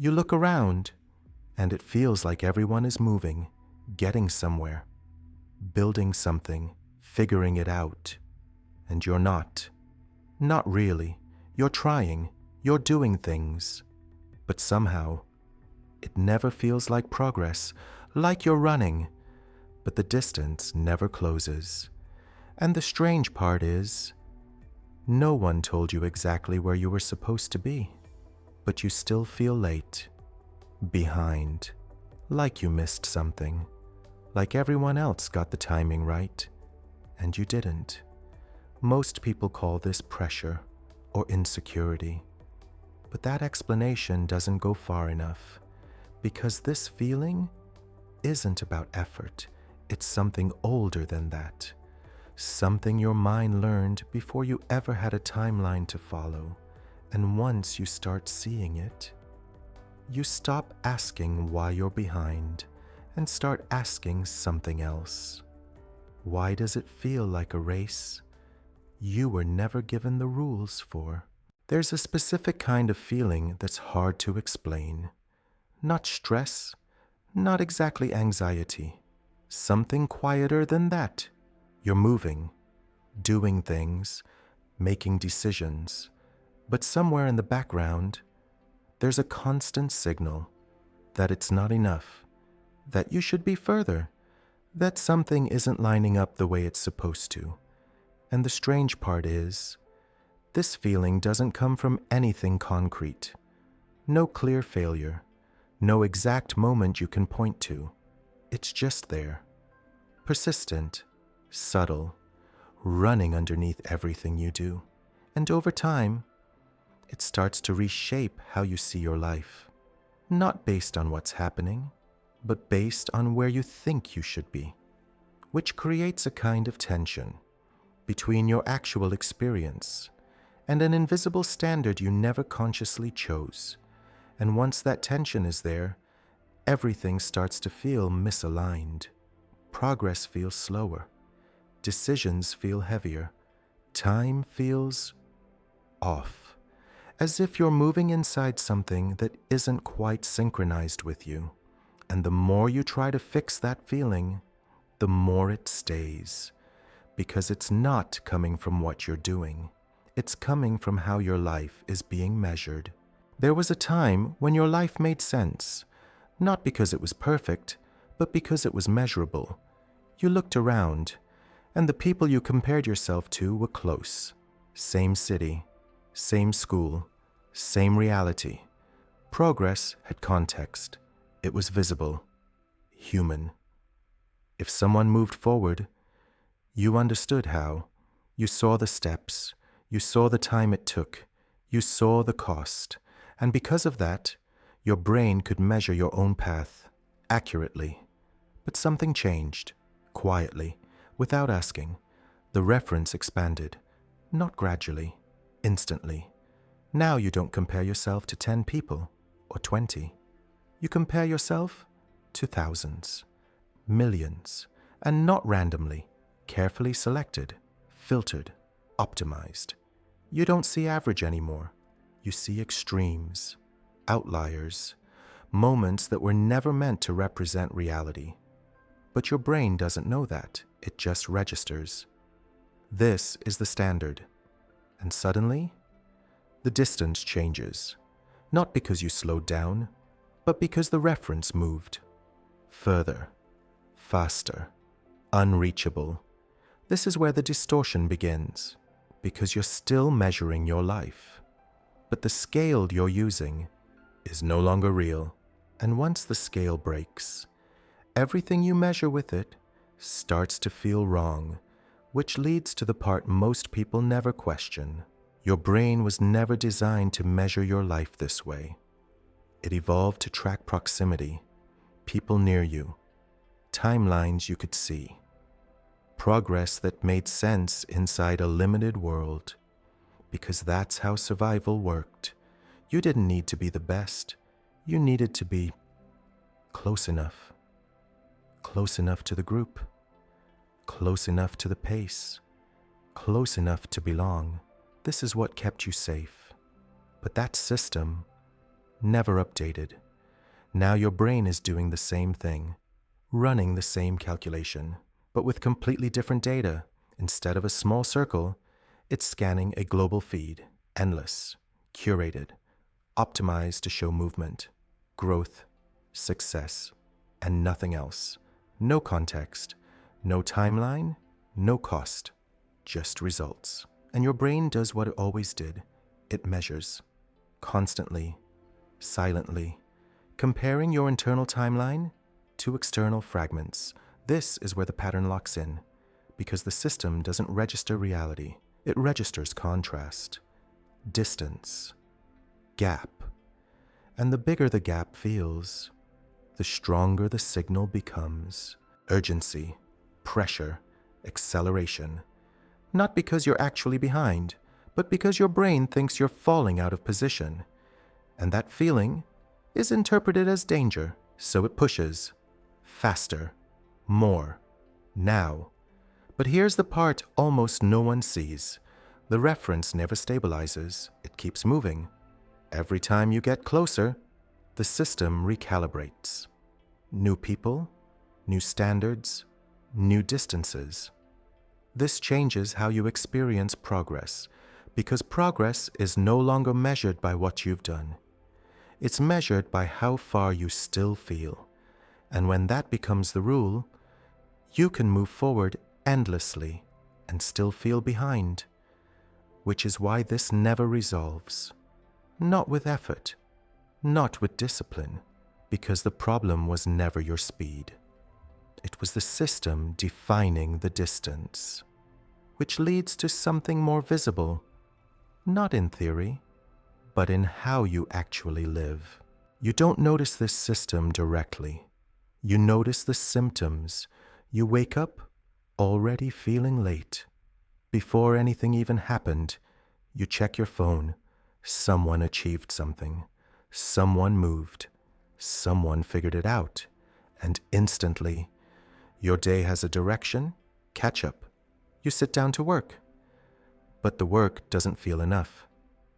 You look around, and it feels like everyone is moving, getting somewhere, building something, figuring it out. And you're not. Not really. You're trying. You're doing things. But somehow, it never feels like progress, like you're running. But the distance never closes. And the strange part is, no one told you exactly where you were supposed to be. But you still feel late, behind, like you missed something, like everyone else got the timing right, and you didn't. Most people call this pressure or insecurity, but that explanation doesn't go far enough, because this feeling isn't about effort. It's something older than that, something your mind learned before you ever had a timeline to follow. And once you start seeing it, you stop asking why you're behind and start asking something else. Why does it feel like a race you were never given the rules for? There's a specific kind of feeling that's hard to explain. Not stress, not exactly anxiety. Something quieter than that. You're moving, doing things, making decisions. But somewhere in the background, there's a constant signal that it's not enough, that you should be further, that something isn't lining up the way it's supposed to. And the strange part is, this feeling doesn't come from anything concrete. No clear failure, no exact moment you can point to. It's just there, persistent, subtle, running underneath everything you do. And over time, it starts to reshape how you see your life, not based on what's happening, but based on where you think you should be, which creates a kind of tension between your actual experience and an invisible standard you never consciously chose. And once that tension is there, everything starts to feel misaligned. Progress feels slower. Decisions feel heavier. Time feels off. As if you're moving inside something that isn't quite synchronized with you. And the more you try to fix that feeling, the more it stays. Because it's not coming from what you're doing. It's coming from how your life is being measured. There was a time when your life made sense, not because it was perfect, but because it was measurable. You looked around, and the people you compared yourself to were close. Same city, same school, same reality. Progress had context. It was visible, human. If someone moved forward, you understood how. You saw the steps. You saw the time it took. You saw the cost. And because of that, your brain could measure your own path accurately. But something changed, quietly, without asking. The reference expanded, not gradually, instantly. Now you don't compare yourself to 10 people or 20. You compare yourself to thousands, millions, and not randomly, carefully selected, filtered, optimized. You don't see average anymore. You see extremes, outliers, moments that were never meant to represent reality. But your brain doesn't know that. It just registers. This is the standard. And suddenly, the distance changes. Not because you slowed down, but because the reference moved. Further, faster, unreachable. This is where the distortion begins, because you're still measuring your life. But the scale you're using is no longer real. And once the scale breaks, everything you measure with it starts to feel wrong, which leads to the part most people never question. Your brain was never designed to measure your life this way. It evolved to track proximity, people near you, timelines you could see, progress that made sense inside a limited world, because that's how survival worked. You didn't need to be the best. You needed to be close enough to the group, close enough to the pace, close enough to belong. This is what kept you safe. But that system never updated. Now your brain is doing the same thing, running the same calculation, but with completely different data. Instead of a small circle, it's scanning a global feed, endless, curated, optimized to show movement, growth, success, and nothing else. No context, no timeline, no cost, just results. And your brain does what it always did. It measures, constantly, silently, comparing your internal timeline to external fragments. This is where the pattern locks in, because the system doesn't register reality. It registers contrast, distance, gap. And the bigger the gap feels, the stronger the signal becomes. Urgency, pressure, acceleration. Not because you're actually behind, but because your brain thinks you're falling out of position. And that feeling is interpreted as danger, so it pushes. Faster, more, now. But here's the part almost no one sees. The reference never stabilizes, it keeps moving. Every time you get closer, the system recalibrates. New people, new standards, new distances. This changes how you experience progress, because progress is no longer measured by what you've done. It's measured by how far you still feel. And when that becomes the rule, you can move forward endlessly and still feel behind, which is why this never resolves. Not with effort, not with discipline, because the problem was never your speed. It was the system defining the distance, which leads to something more visible, not in theory, but in how you actually live. You don't notice this system directly. You notice the symptoms. You wake up already feeling late. Before anything even happened, you check your phone. Someone achieved something. Someone moved. Someone figured it out. And instantly, your day has a direction, catch up. You sit down to work. But the work doesn't feel enough.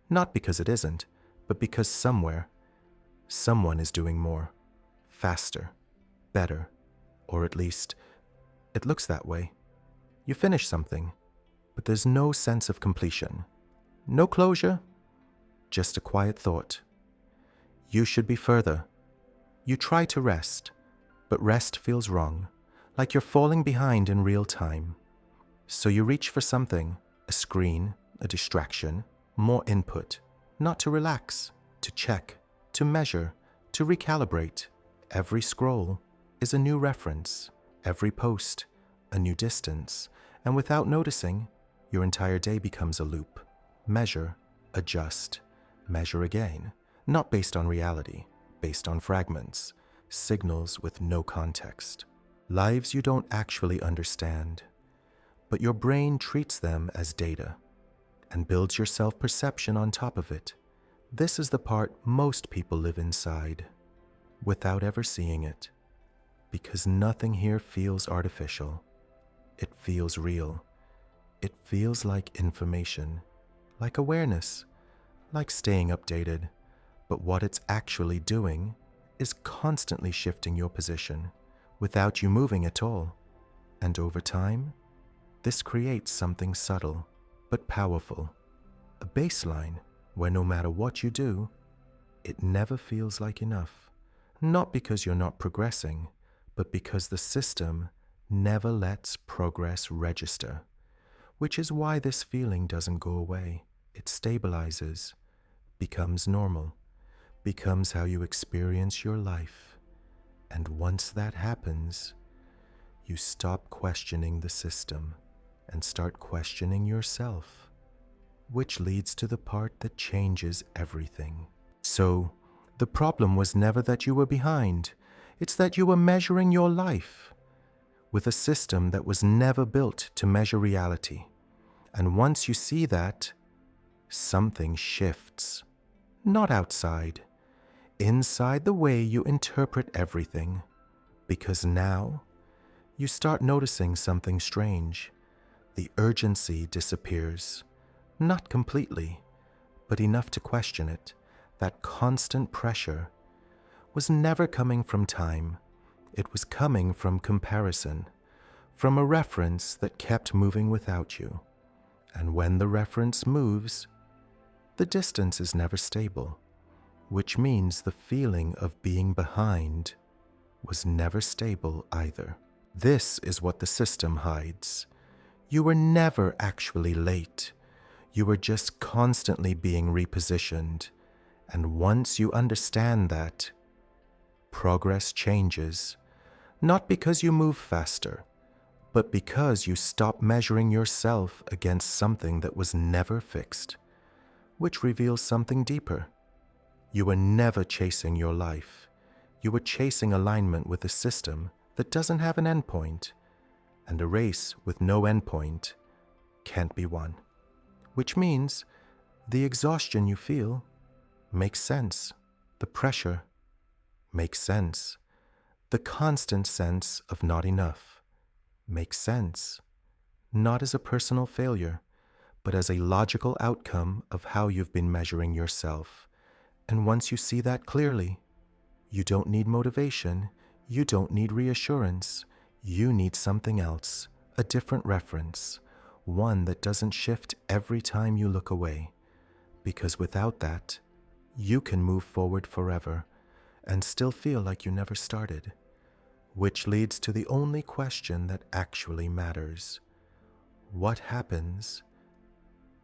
Not because it isn't, but because somewhere, someone is doing more, faster, better, or at least, it looks that way. You finish something, but there's no sense of completion. No closure, just a quiet thought. You should be further. You try to rest, but rest feels wrong, like you're falling behind in real time. So you reach for something, a screen, a distraction, more input, not to relax, to check, to measure, to recalibrate. Every scroll is a new reference, every post, a new distance, and without noticing, your entire day becomes a loop. Measure, adjust, measure again, not based on reality, based on fragments, signals with no context. Lives you don't actually understand, but your brain treats them as data and builds your self-perception on top of it. This is the part most people live inside, without ever seeing it, because nothing here feels artificial. It feels real. It feels like information, like awareness, like staying updated. But what it's actually doing is constantly shifting your position without you moving at all. And over time, this creates something subtle but powerful, a baseline where no matter what you do, it never feels like enough. Not because you're not progressing, but because the system never lets progress register, which is why this feeling doesn't go away. It stabilizes, becomes normal, becomes how you experience your life. And once that happens, you stop questioning the system and start questioning yourself, which leads to the part that changes everything. So, the problem was never that you were behind. It's that you were measuring your life with a system that was never built to measure reality. And once you see that, something shifts. Not outside, inside the way you interpret everything. Because now, you start noticing something strange. The urgency disappears. Not completely, but enough to question it. that constant pressure, was never coming from time. It was coming from comparison, from a reference that kept moving without you. And when the reference moves, the distance is never stable, which means the feeling of being behind was never stable either. This is what the system hides. You were never actually late. You were just constantly being repositioned. And once you understand that, progress changes, not because you move faster, but because you stop measuring yourself against something that was never fixed, which reveals something deeper. You were never chasing your life. You were chasing alignment with a system that doesn't have an endpoint, and a race with no endpoint can't be won. Which means the exhaustion you feel makes sense. The pressure makes sense. The constant sense of not enough makes sense. Not as a personal failure, but as a logical outcome of how you've been measuring yourself. And once you see that clearly, you don't need motivation, you don't need reassurance, you need something else, a different reference, one that doesn't shift every time you look away. Because without that, you can move forward forever and still feel like you never started. Which leads to the only question that actually matters. What happens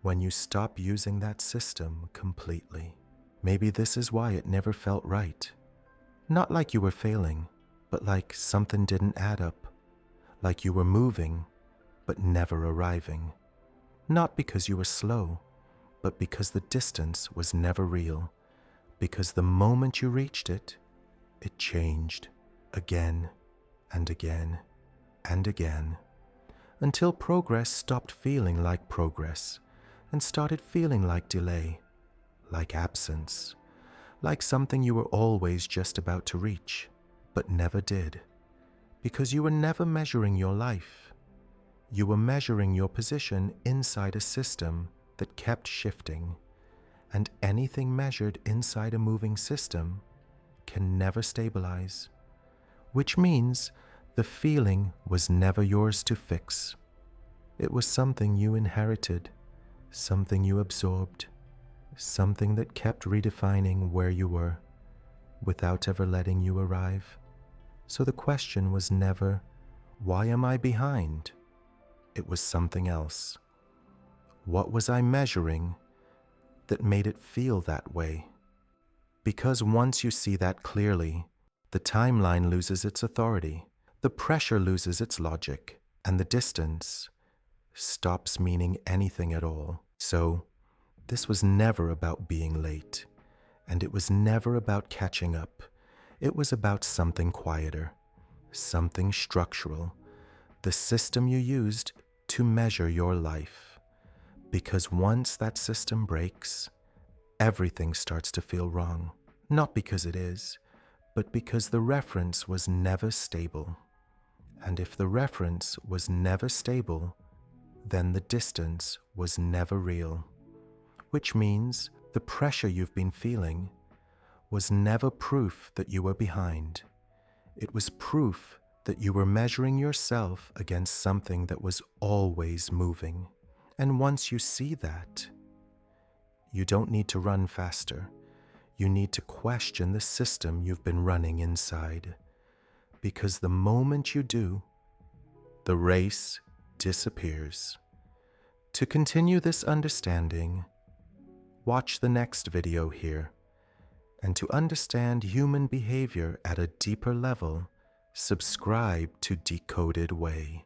when you stop using that system completely? Maybe this is why it never felt right. Not like you were failing, but like something didn't add up. Like you were moving, but never arriving. Not because you were slow, but because the distance was never real. Because the moment you reached it, it changed again and again and again, until progress stopped feeling like progress and started feeling like delay, like absence, like something you were always just about to reach, but never did. Because you were never measuring your life. You were measuring your position inside a system that kept shifting, and anything measured inside a moving system can never stabilize, which means the feeling was never yours to fix. It was something you inherited, something you absorbed, something that kept redefining where you were without ever letting you arrive. So the question was never, why am I behind? It was something else. What was I measuring that made it feel that way? Because once you see that clearly, the timeline loses its authority, the pressure loses its logic, and the distance stops meaning anything at all. So, this was never about being late, and it was never about catching up. It was about something quieter, something structural, the system you used to measure your life. Because once that system breaks, everything starts to feel wrong. Not because it is, but because the reference was never stable. And if the reference was never stable, then the distance was never real. Which means the pressure you've been feeling was never proof that you were behind. It was proof that you were measuring yourself against something that was always moving. And once you see that, you don't need to run faster. You need to question the system you've been running inside. Because the moment you do, the race disappears. To continue this understanding, watch the next video here. And to understand human behavior at a deeper level, subscribe to Decoded Way.